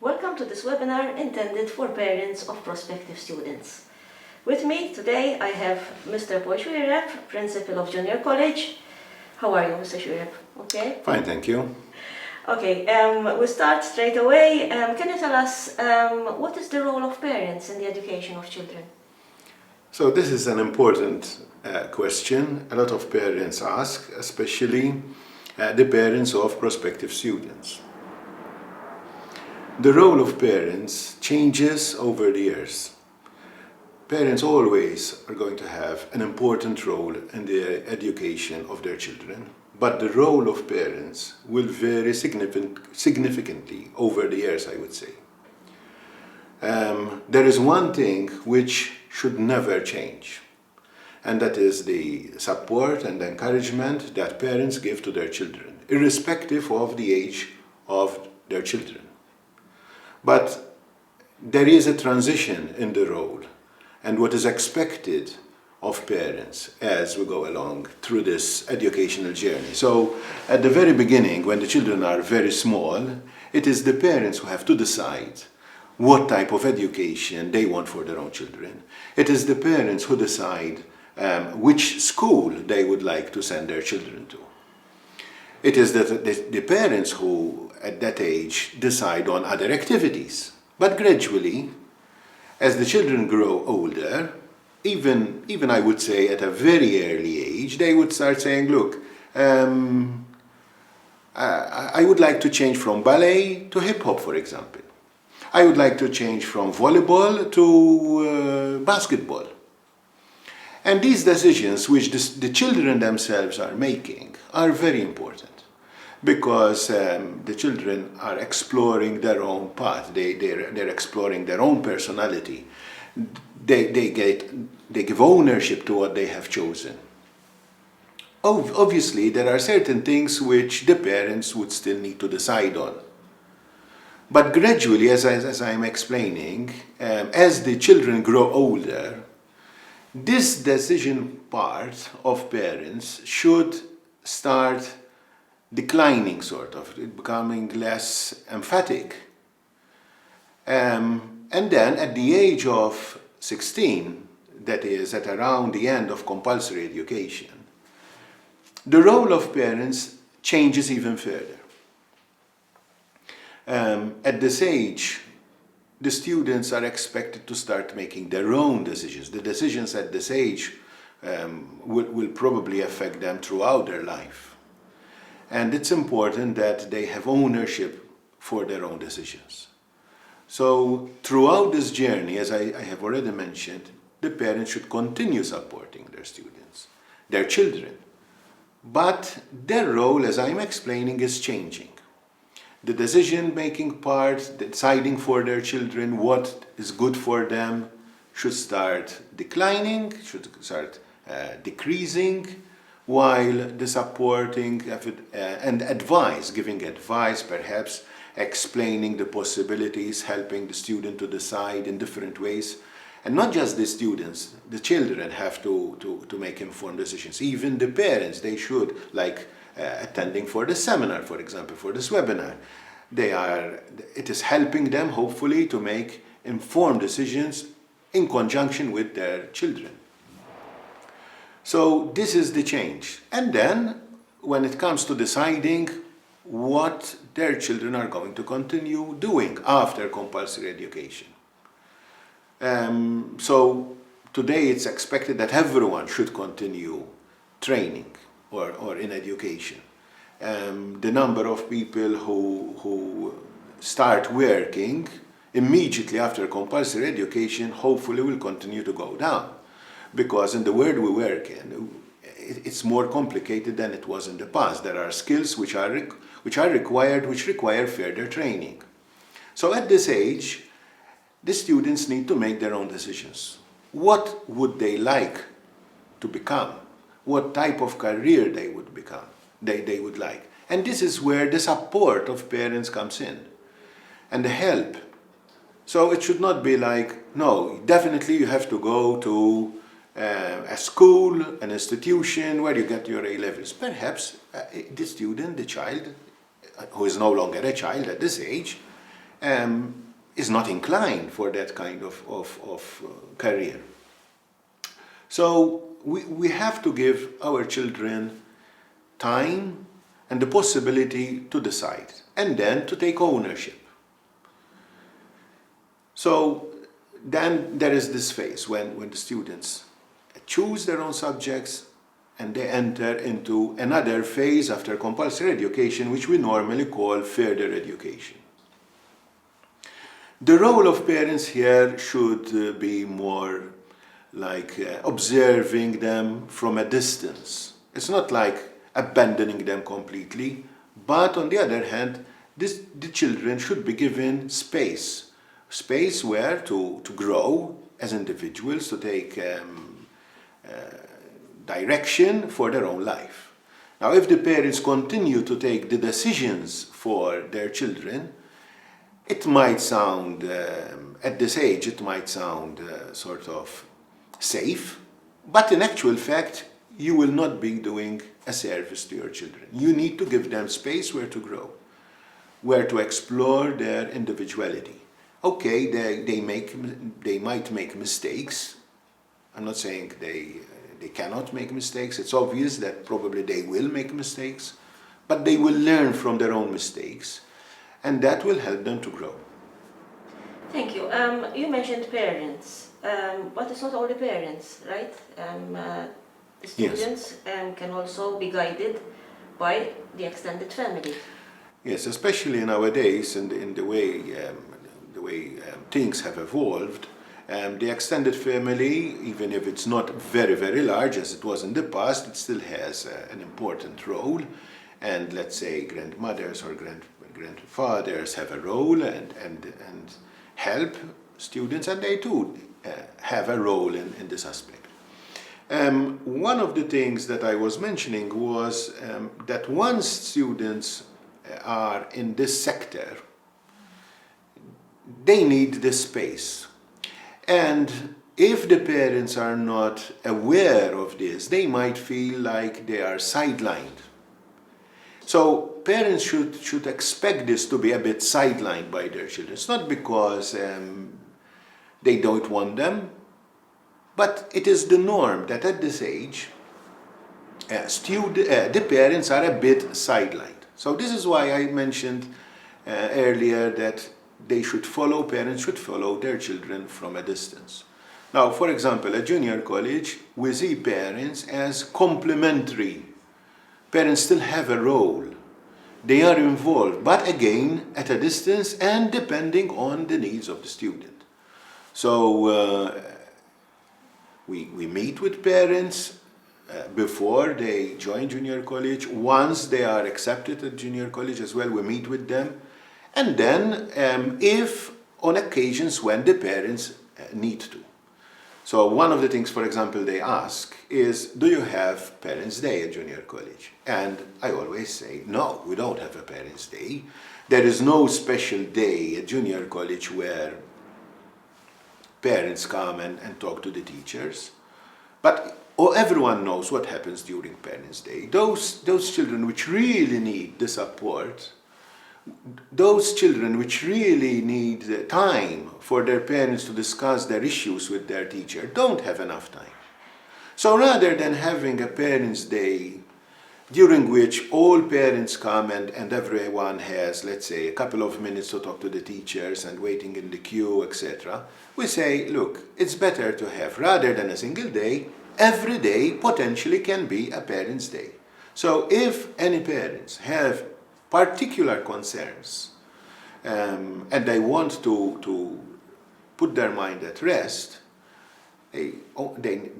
Welcome to this webinar intended for parents of prospective students. With me today I have Mr. Shwireb, Principal of Junior College. How are you, Mr. Shwireb? Okay? Fine, thank you. Okay, we'll start straight away. Can you tell us what is the role of parents in the education of children? So this is an important question a lot of parents ask, especially the parents of prospective students. The role of parents changes over the years. Parents always are going to have an important role in the education of their children, but the role of parents will vary significantly over the years, I would say. There is one thing which should never change, and that is the support and encouragement that parents give to their children, irrespective of the age of their children. But there is a transition in the role and what is expected of parents as we go along through this educational journey. So at the very beginning, when the children are very small, it is the parents who have to decide what type of education they want for their own children. It is the parents who decide which school they would like to send their children to. It is the parents who, at that age, decide on other activities. But gradually, as the children grow older, even I would say at a very early age, they would start saying, look, I would like to change from ballet to hip-hop, for example. I would like to change from volleyball to basketball. And these decisions, which the children themselves are making, are very important because the children are exploring their own path. They're exploring their own personality. They give ownership to what they have chosen. Obviously, there are certain things which the parents would still need to decide on. But gradually, as I'm explaining, as the children grow older, this decision part of parents should start declining, sort of, becoming less emphatic. And then at the age of 16, that is at around the end of compulsory education, the role of parents changes even further. At this age, the students are expected to start making their own decisions. The decisions at this age will probably affect them throughout their life. And it's important that they have ownership for their own decisions. So throughout this journey, as I have already mentioned, the parents should continue supporting their students, their children. But their role, as I'm explaining, is changing. The decision-making part, deciding for their children what is good for them, should start declining, should start decreasing, while the supporting and advice, giving advice, perhaps explaining the possibilities, helping the student to decide in different ways. And not just the students, the children have to make informed decisions. Even the parents, they should, like attending for the seminar, for example, for this webinar. It is helping them, hopefully, to make informed decisions in conjunction with their children. So this is the change. And then, when it comes to deciding what their children are going to continue doing after compulsory education. So today it's expected that everyone should continue training or in education. The number of people who start working immediately after compulsory education hopefully will continue to go down. Because in the world we work in, it's more complicated than it was in the past. There are skills which are required, which require further training. So at this age, the students need to make their own decisions. What would they like to become? What type of career they would become, they would like. And this is where the support of parents comes in, and the help. So it should not be like, no, definitely you have to go to a school, an institution where you get your A-levels. Perhaps the student, the child, who is no longer a child at this age, is not inclined for that kind of career. So we have to give our children time and the possibility to decide and then to take ownership. So then there is this phase when the students choose their own subjects and they enter into another phase after compulsory education, which we normally call further education. The role of parents here should be more like observing them from a distance. It's not like abandoning them completely, but on the other hand, the children should be given space where to grow as individuals, to take direction for their own life. Now, if the parents continue to take the decisions for their children, it might sound, at this age, it might sound sort of safe, but in actual fact, you will not be doing a service to your children. You need to give them space where to grow, where to explore their individuality. Okay, they might make mistakes. I'm not saying they cannot make mistakes. It's obvious that probably they will make mistakes, but they will learn from their own mistakes, and that will help them to grow. Thank you. You mentioned parents, but it's not only parents, right? The students can also be guided by the extended family. Yes, especially nowadays, in the way things have evolved. The extended family, even if it's not very, very large as it was in the past, it still has an important role. And let's say grandmothers or grandfathers have a role and help students, and they too have a role in this aspect. One of the things that I was mentioning was that once students are in this sector, they need this space. And if the parents are not aware of this, they might feel like they are sidelined. So parents should expect this to be a bit sidelined by their children. It's not because they don't want them, but it is the norm that at this age, the parents are a bit sidelined. So this is why I mentioned earlier that parents should follow their children from a distance. Now, for example, at junior college, we see parents as complementary. Parents still have a role. They are involved, but again, at a distance and depending on the needs of the student. So we meet with parents before they join junior college. Once they are accepted at junior college as well, we meet with them. And then, if on occasions when the parents need to. So one of the things, for example, they ask is, do you have Parents' Day at junior college? And I always say, no, we don't have a Parents' Day. There is no special day at junior college where parents come and talk to the teachers. But everyone knows what happens during Parents' Day. Those children which really need the support, those children which really need time for their parents to discuss their issues with their teacher don't have enough time. So rather than having a Parents' Day during which all parents come and everyone has, let's say, a couple of minutes to talk to the teachers and waiting in the queue, etc., we say, look, it's better to have, rather than a single day, every day potentially can be a Parents' Day. So if any parents have particular concerns and they want to put their mind at rest, they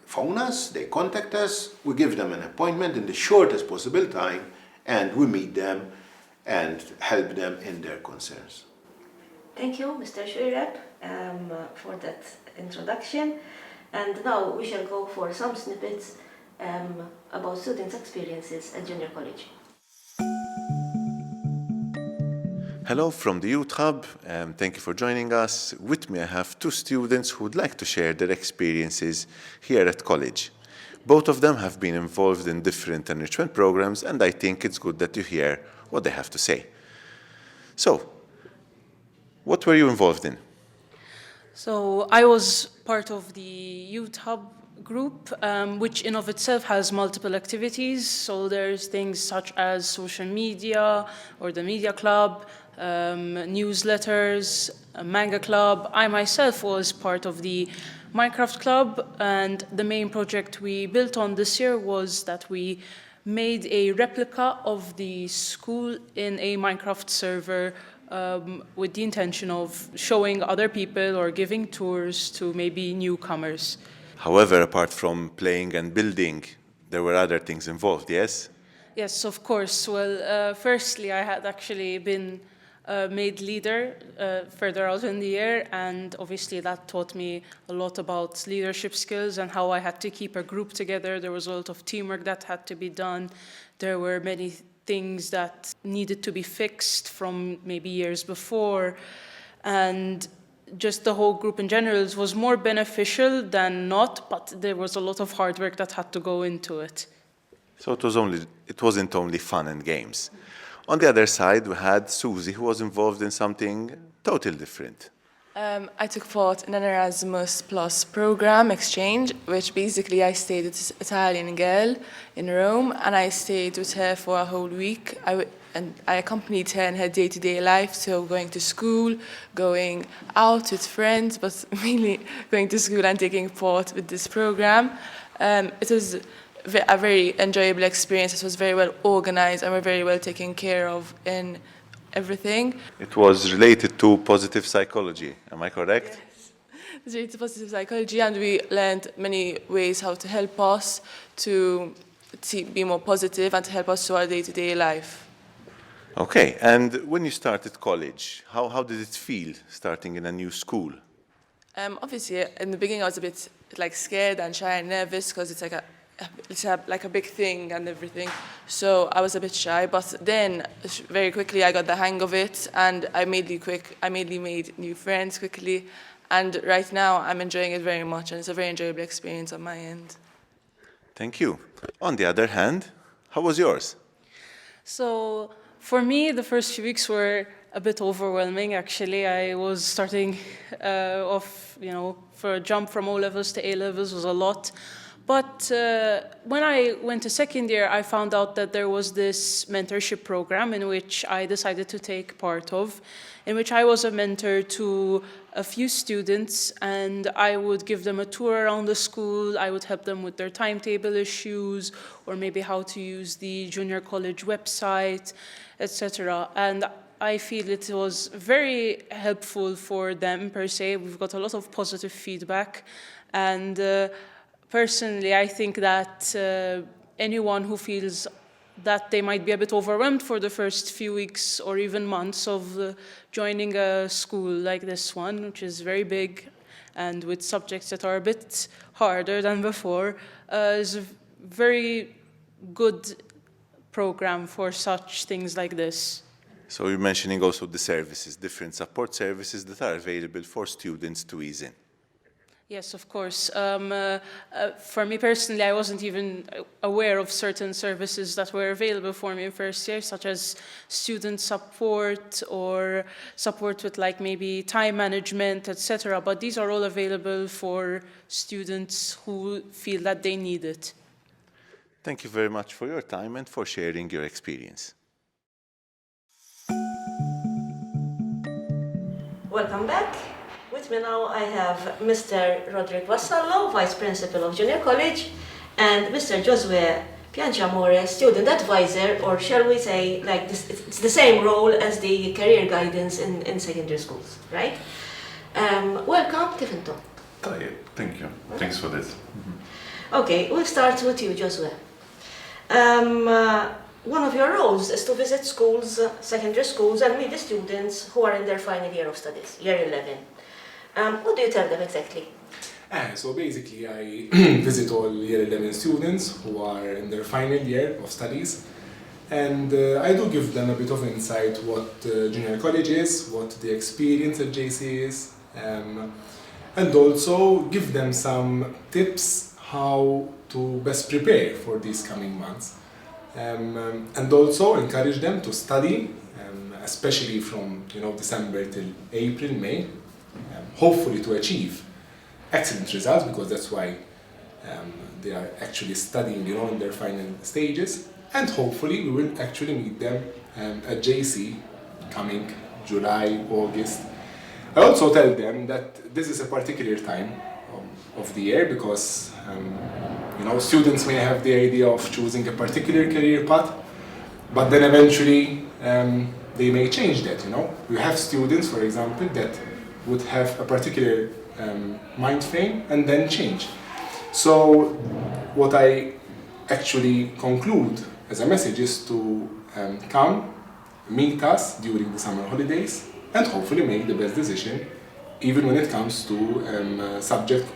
phone us, they contact us, we give them an appointment in the shortest possible time, and we meet them and help them in their concerns. Thank you, Mr. Shurep, for that introduction. And now we shall go for some snippets about students' experiences at junior college. Hello from the Youth Hub, thank you for joining us. With me I have two students who would like to share their experiences here at college. Both of them have been involved in different enrichment programs, and I think it's good that you hear what they have to say. So, What were you involved in? So I was part of the Youth Hub group, which in of itself has multiple activities. So there's things such as social media or the media club, newsletters, a manga club. I myself was part of the Minecraft club, and the main project we built on this year was that we made a replica of the school in a Minecraft server with the intention of showing other people or giving tours to maybe newcomers. However, apart from playing and building, there were other things involved, yes? Yes, of course. Well, firstly, I had actually been made leader further out in the year, and obviously that taught me a lot about leadership skills and how I had to keep a group together. There was a lot of teamwork that had to be done. There were many things that needed to be fixed from maybe years before, and just the whole group in general was more beneficial than not, but there was a lot of hard work that had to go into it. So it wasn't only fun and games. On the other side, we had Susie, who was involved in something totally different. I took part in an Erasmus Plus program exchange, which basically I stayed with this Italian girl in Rome, and I stayed with her for a whole week. And I accompanied her in her day-to-day life, so going to school, going out with friends, but mainly going to school and taking part with this program. It was a very enjoyable experience. It was very well organized and we're very well taken care of in everything. It was related to positive psychology, am I correct? Yes. It's related to positive psychology, and we learned many ways how to help us to be more positive and to help us to our day-to-day life. Okay, and when you started college, how did it feel starting in a new school? Obviously, in the beginning I was a bit scared and shy and nervous because it's like a big thing and everything. So I was a bit shy, but then very quickly I got the hang of it, and I mainly made new friends quickly. And right now I'm enjoying it very much, and it's a very enjoyable experience on my end. Thank you. On the other hand, how was yours? So for me, the first few weeks were a bit overwhelming, actually. I was starting off, for a jump from O levels to A levels was a lot. But when I went to second year, I found out that there was this mentorship program in which I decided to take part of, in which I was a mentor to a few students, and I would give them a tour around the school. I would help them with their timetable issues, or maybe how to use the junior college website, etc. And I feel it was very helpful for them per se. We've got a lot of positive feedback, and personally, I think that anyone who feels that they might be a bit overwhelmed for the first few weeks or even months of joining a school like this one, which is very big and with subjects that are a bit harder than before, is a very good program for such things like this. So you're mentioning also the services, different support services that are available for students to ease in. Yes, of course. For me personally, I wasn't even aware of certain services that were available for me in first year, such as student support or support with maybe time management, etc. But these are all available for students who feel that they need it. Thank you very much for your time and for sharing your experience. Welcome back. With me now I have Mr. Roderick Vassallo, Vice Principal of Junior College, and Mr. Josue Pianciamore, Student Advisor, or shall we say, it's the same role as the career guidance in secondary schools, right? Welcome, kif intom? Thank you. Thanks for this. Okay, we'll start with you, Josue. One of your roles is to visit schools, secondary schools, and meet the students who are in their final year of studies, year 11. What do you tell them exactly? So basically I visit all year 11 students who are in their final year of studies, and I do give them a bit of insight what junior college is, what the experience at JC is, and also give them some tips how to best prepare for these coming months. and also encourage them to study, especially from December till April, May, hopefully to achieve excellent results, because that's why they are actually studying in their final stages, and hopefully we will actually meet them at JC coming July, August. I also tell them that this is a particular time of the year, because students may have the idea of choosing a particular career path, but then eventually they may change that. We have students, for example, that would have a particular mind frame and then change. So what I actually conclude as a message is to come, meet us during the summer holidays, and hopefully make the best decision, even when it comes to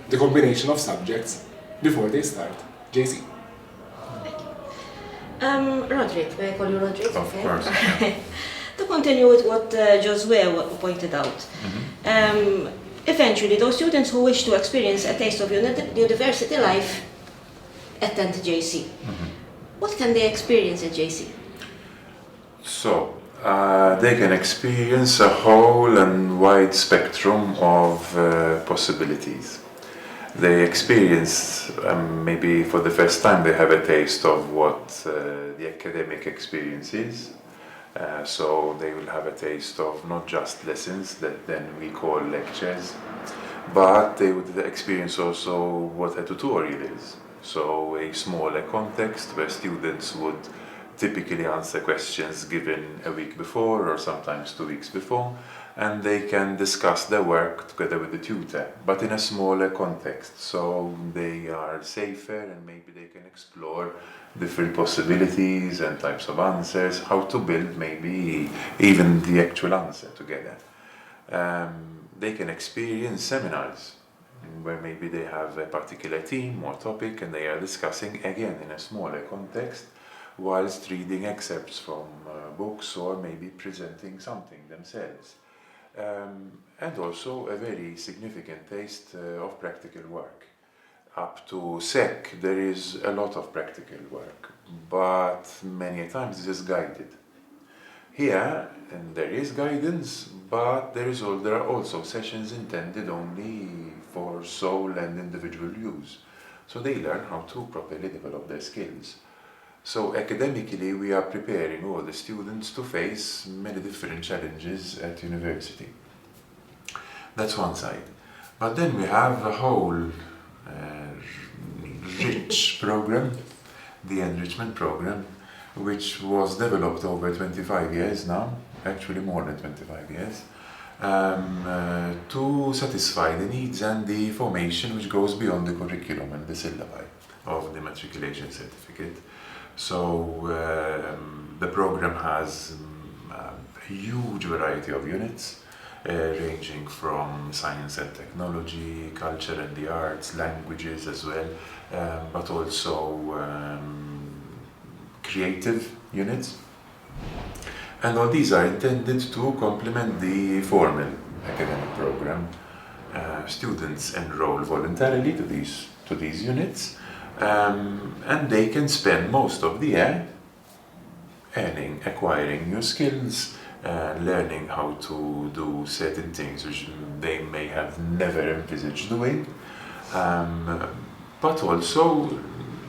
the combination of subjects before they start JC. Roderick, may I call you Roderick? Of course. To continue with what Josue pointed out, eventually those students who wish to experience a taste of university life attend JC. What can they experience at JC? So, they can experience a whole and wide spectrum of possibilities. They experience, maybe for the first time, they have a taste of what the academic experience is. So they will have a taste of not just lessons that then we call lectures, but they would experience also what a tutorial is. So a smaller context where students would typically answer questions given a week before or sometimes 2 weeks before, and they can discuss their work together with the tutor, but in a smaller context, so they are safer and maybe they can explore different possibilities and types of answers, how to build maybe even the actual answer together. They can experience seminars where maybe they have a particular theme or topic and they are discussing again in a smaller context, whilst reading excerpts from books or maybe presenting something themselves. And also a very significant taste of practical work. Up to SEC there is a lot of practical work, but many times it is guided. Here, and there is guidance, but there are also sessions intended only for sole and individual use. So they learn how to properly develop their skills. So academically, we are preparing all the students to face many different challenges at university. That's one side. But then we have a whole rich program, the enrichment program, which was developed over 25 years now, actually more than 25 years, to satisfy the needs and the formation which goes beyond the curriculum and the syllabi of the matriculation certificate. So the program has a huge variety of units, ranging from science and technology, culture and the arts, languages as well, but also creative units. And all these are intended to complement the formal academic program. Students enroll voluntarily to these units, and they can spend most of the year acquiring new skills, learning how to do certain things which they may have never envisaged doing, but also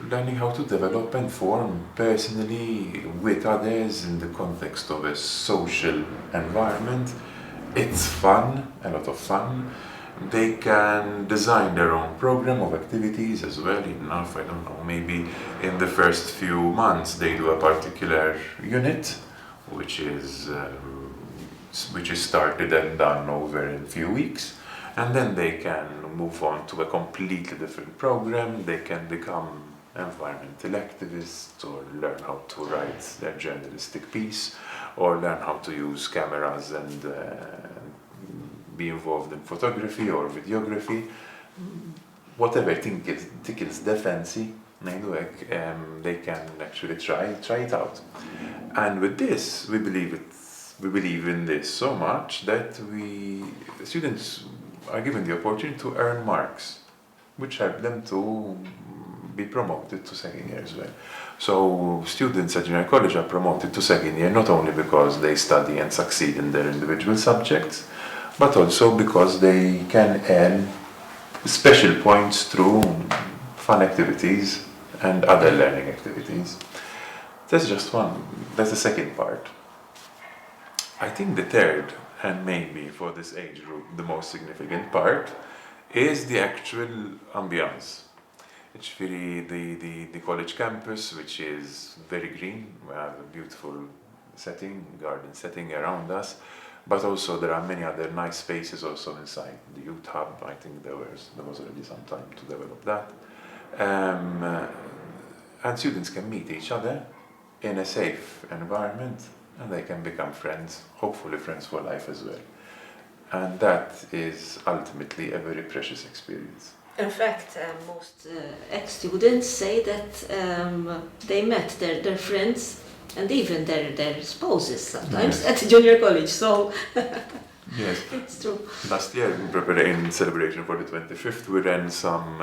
learning how to develop and form personally with others in the context of a social environment. It's fun, a lot of fun. They can design their own program of activities as well. Enough, I don't know, maybe in the first few months they do a particular unit, which is started and done over a few weeks, and then they can move on to a completely different program. They can become environmental activists, or learn how to write their journalistic piece, or learn how to use cameras and be involved in photography or videography. Whatever tickles their fancy, they can actually try it out. And with this, we believe in this so much that students are given the opportunity to earn marks, which help them to be promoted to second year as well. So students at junior college are promoted to second year not only because they study and succeed in their individual subjects, but also because they can earn special points through fun activities and other learning activities. That's just one. That's the second part. I think the third, and maybe for this age group the most significant part, is the actual ambience. It's really the college campus, which is very green. We have a beautiful setting, garden setting around us, but also there are many other nice spaces also inside the youth hub. I think there was already some time to develop that. And students can meet each other in a safe environment, and they can become friends, hopefully friends for life as well. And that is ultimately a very precious experience. In fact, most ex-students say that they met their friends and even their spouses sometimes at junior college. So yes, it's true. Last year, in celebration for the 25th, we ran some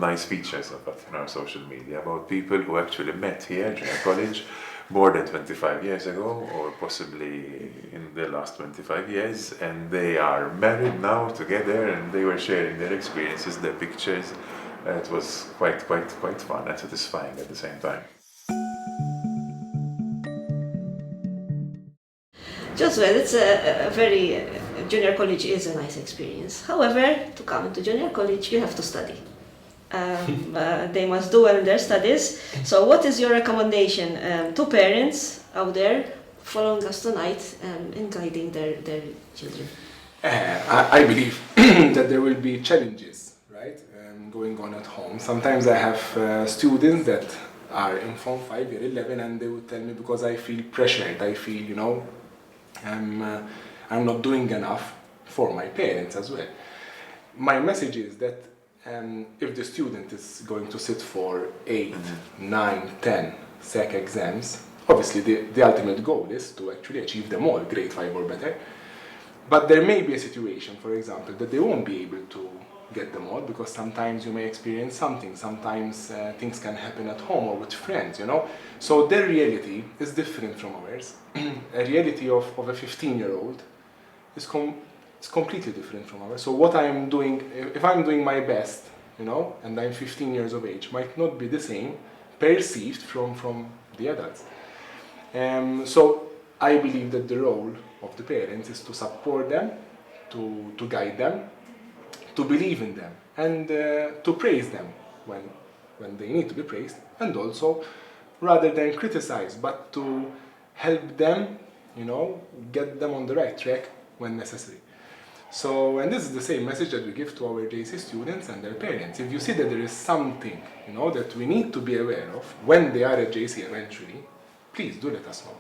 nice features of it on our social media about people who actually met here at junior college more than 25 years ago, or possibly in the last 25 years, and they are married now together, and they were sharing their experiences, their pictures. It was quite fun and satisfying at the same time. Just well, it's a very junior college is a nice experience. However, to come into junior college, you have to study. They must do well in their studies. So what is your recommendation to parents out there following us tonight in guiding their children? I believe that there will be challenges, right, going on at home. Sometimes I have students that are in Form 5, year 11, and they would tell me, because I feel pressured, I feel, I'm not doing enough for my parents as well. My message is that if the student is going to sit for 8, 9, 10 SEC exams, obviously the ultimate goal is to actually achieve them all, grade 5 or better. But there may be a situation, for example, that they won't be able to get them all, because sometimes you may experience something, sometimes things can happen at home or with friends, So their reality is different from ours. A reality of a 15-year-old is completely different from ours. So what I'm doing, if I'm doing my best, and I'm 15 years of age, might not be the same perceived from the adults. So I believe that the role of the parents is to support them, to guide them, to believe in them, and to praise them when they need to be praised, and also rather than criticize, but to help them, get them on the right track when necessary. So, and this is the same message that we give to our JC students and their parents. If you see that there is something, that we need to be aware of when they are at JC eventually, please do let us know.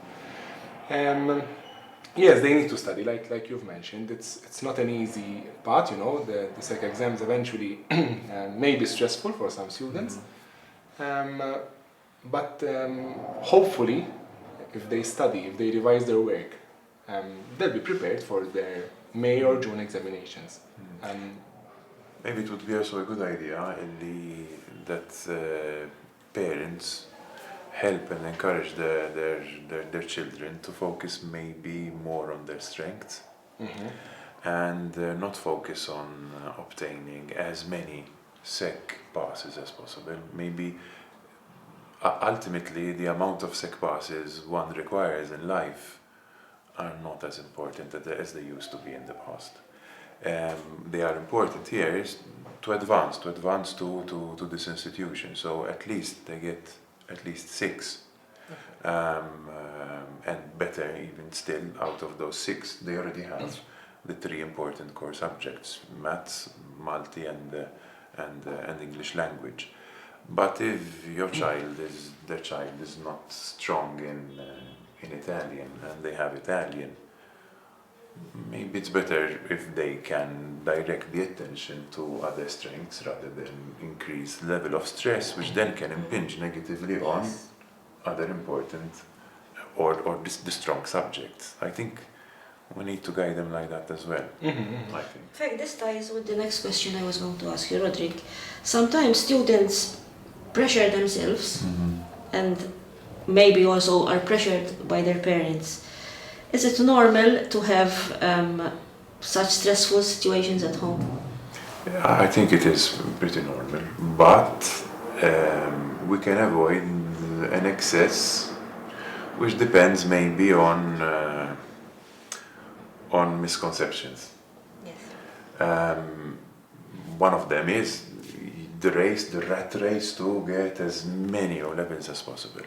Yes, they need to study, like you've mentioned. It's not an easy part, The SEC exams eventually may be stressful for some students. But hopefully, if they study, if they revise their work, they'll be prepared for their May or June examinations. Maybe it would be also a good idea that parents help and encourage their children to focus maybe more on their strengths, and not focus on obtaining as many SEC passes as possible. Maybe ultimately the amount of SEC passes one requires in life are not as important as they used to be in the past. They are important here to advance to this institution. So at least they get at least 6, and better even still, out of those 6 they already have the 3 important core subjects: maths, multi, and English language. But if their child is not strong in Italian and they have Italian, maybe it's better if they can direct the attention to other strengths rather than increase the level of stress, which then can impinge negatively on other important or the strong subjects. I think we need to guide them like that as well, I think. In fact, this ties with the next question I was going to ask you, Roderick. Sometimes students pressure themselves and maybe also are pressured by their parents. Is it normal to have such stressful situations at home? I think it is pretty normal, but we can avoid an excess, which depends maybe on misconceptions. Yes. One of them is the rat race to get as many O levels as possible.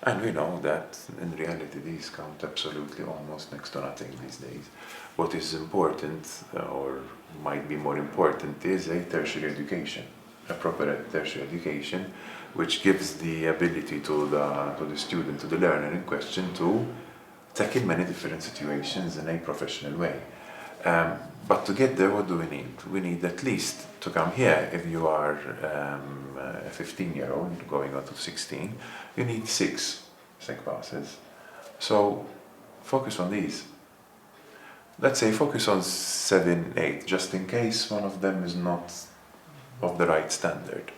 And we know that in reality these count absolutely almost next to nothing these days. What is important, or might be more important, is a tertiary education, a proper tertiary education, which gives the ability to the student, to the learner in question, to tackle many different situations in a professional way. But to get there, what do we need? We need at least to come here. If you are a 15-year-old going on to 16, you need 6 SEC passes. So focus on these. Let's say focus on 7, 8, just in case one of them is not of the right standard.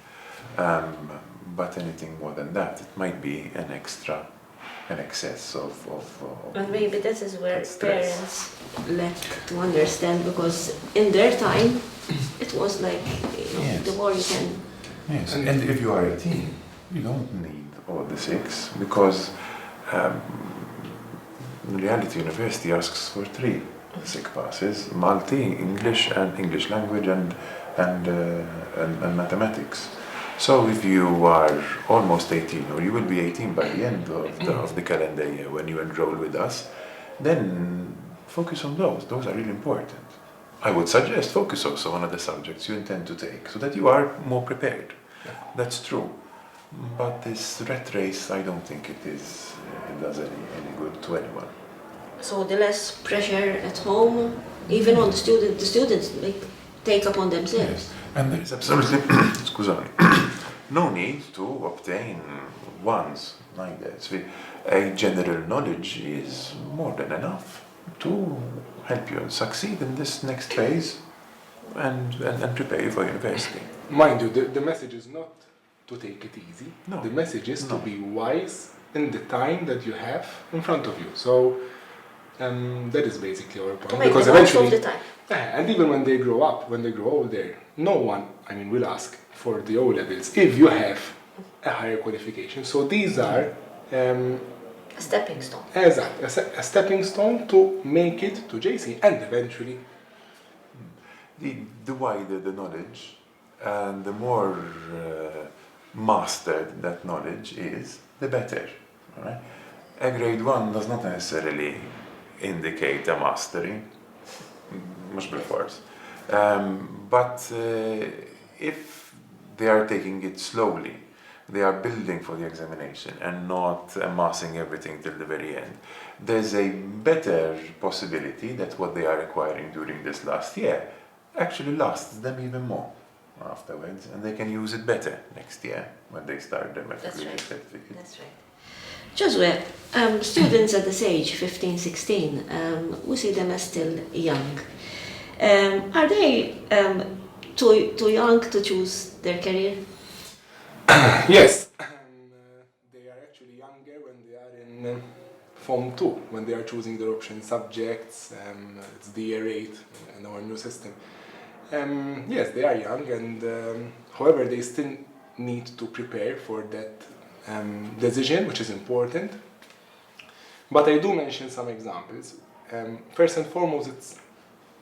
But anything more than that, it might be an excess of And maybe this is where stress. parents lack to understand, because in their time it was like, Yes. the more you can. Yes, and if you are 18, you don't need all the 6, because in reality university asks for 3 SEC passes: multi, English, and English language, and mathematics. So if you are almost 18, or you will be 18 by the end of the calendar year when you enroll with us, then focus on those. Those are really important. I would suggest focus also on other subjects you intend to take, so that you are more prepared. That's true. But this rat race, I don't think it does any good to anyone. So the less pressure at home, even on the students like, take upon themselves. And there is absolutely no need to obtain ones like that. A general knowledge is more than enough to help you succeed in this next phase and prepare you for university. Mind you, the message is not to take it easy. No. The message is to No. be wise in the time that you have in front of you. So that is basically our point. To make Because the most of eventually, the time. and even when they grow up, when they grow older, no one, will ask for the O levels if you have a higher qualification. So these are A stepping stone. a stepping stone to make it to JC, and eventually. The wider the knowledge and the more mastered that knowledge is, the better. Right? A grade 1 does not necessarily indicate a mastery, much bil-fors. But if they are taking it slowly, they are building for the examination and not amassing everything till the very end, there's a better possibility that what they are acquiring during this last year actually lasts them even more afterwards, and they can use it better next year when they start their matriculation certificate. That's right. Josue, students at this age, 15, 16, we see them as still young. Are they too young to choose their career? Yes, they are actually younger when they are in Form 2, when they are choosing their option subjects. It's the year 8 in our new system. Yes, they are young, and however, they still need to prepare for that decision, which is important. But I do mention some examples. First and foremost, it's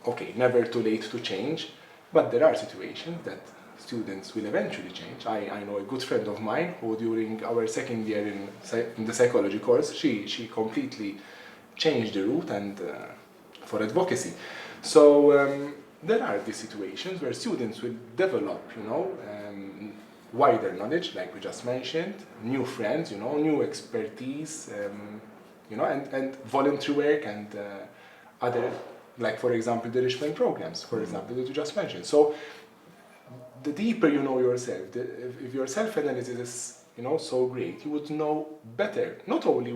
okay, never too late to change, but there are situations that students will eventually change. I know a good friend of mine who during our second year in the psychology course, she completely changed the route and for advocacy. So there are these situations where students will develop, wider knowledge, like we just mentioned, new friends, new expertise, and voluntary work and other, like for example, the enrichment programs, for example, that you just mentioned. So the deeper you know yourself, if your self-analysis is, so great, you would know better, not only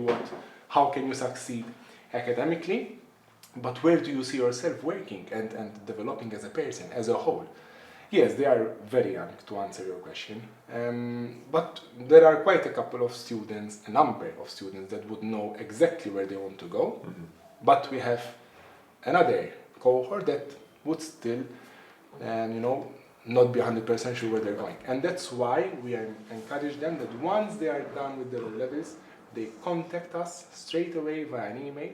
how can you succeed academically, but where do you see yourself working and developing as a person, as a whole? Yes, they are very young, to answer your question, but there are quite a couple of students, a number of students that would know exactly where they want to go, but we have another cohort that would still, not be 100% sure where they're going. And that's why we encourage them that once they are done with their levels, they contact us straight away via an email,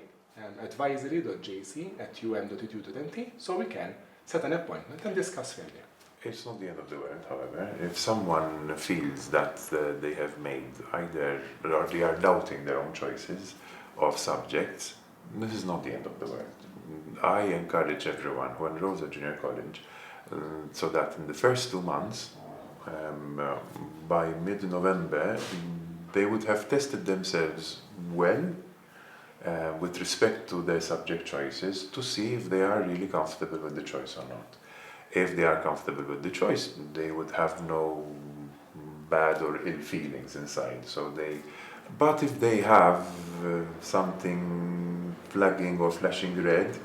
advisory.jc@um.edu.nt, so we can set an appointment and discuss further. It's not the end of the world, however. If someone feels that they have made either, or they are doubting their own choices of subjects, this is not the end of the world. I encourage everyone who enrolls at junior college so that in the first 2 months, by mid-November, they would have tested themselves well with respect to their subject choices to see if they are really comfortable with the choice or not. If they are comfortable with the choice, they would have no bad or ill feelings inside. But if they have something flagging or flashing red,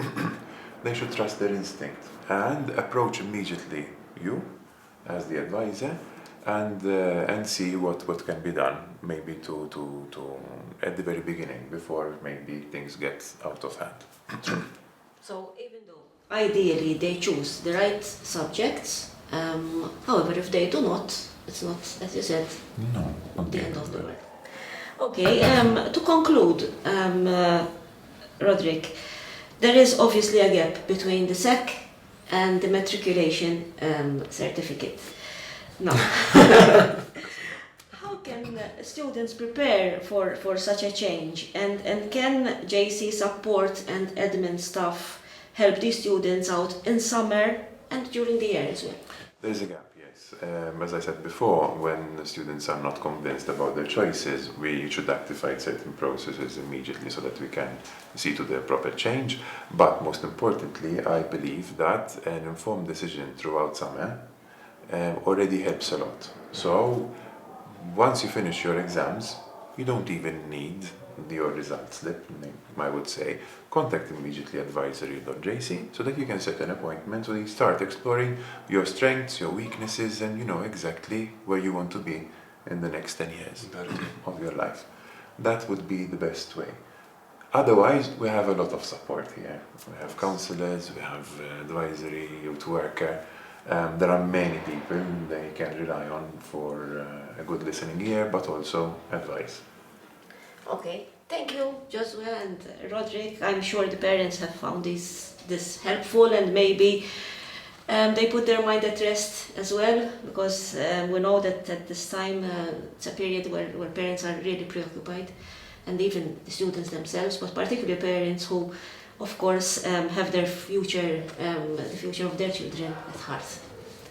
they should trust their instinct and approach immediately you as the advisor and see what can be done, maybe to at the very beginning before maybe things get out of hand. So even though ideally they choose the right subjects, however, if they do not, it's not, as you said, No, the end of the world. Okay, to conclude, Roderick, there is obviously a gap between the SEC and the matriculation certificate. Now, how can students prepare for such a change, and can JC support and admin staff help these students out in summer and during the year as well? There's a gap, yes. As I said before, when the students are not convinced about their choices, we should activate certain processes immediately so that we can see to the proper change. But most importantly, I believe that an informed decision throughout summer already helps a lot. So once you finish your exams, you don't even need your results slip, I would say. Contact immediately advisory.jc so that you can set an appointment so you start exploring your strengths, your weaknesses, and you know exactly where you want to be in the next 10 years of your life. That would be the best way. Otherwise, we have a lot of support here. We have counselors, we have advisory, youth worker. There are many people they can rely on for a good listening ear, but also advice. Okay, thank you, Joshua and Roderick. I'm sure the parents have found this helpful, and maybe they put their mind at rest as well, because we know that at this time it's a period where parents are really preoccupied, and even the students themselves, but particularly parents who, of course, have their future, the future of their children at heart.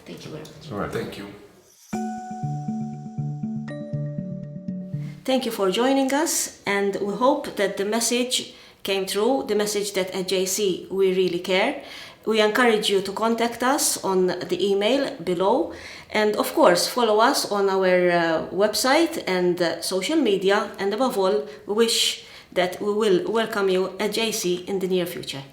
Thank you very much. All right. Thank you. Thank you for joining us, and we hope that the message came through, the message that at JC we really care. We encourage you to contact us on the email below, and of course follow us on our website and social media, and above all, we wish that we will welcome you at JC in the near future.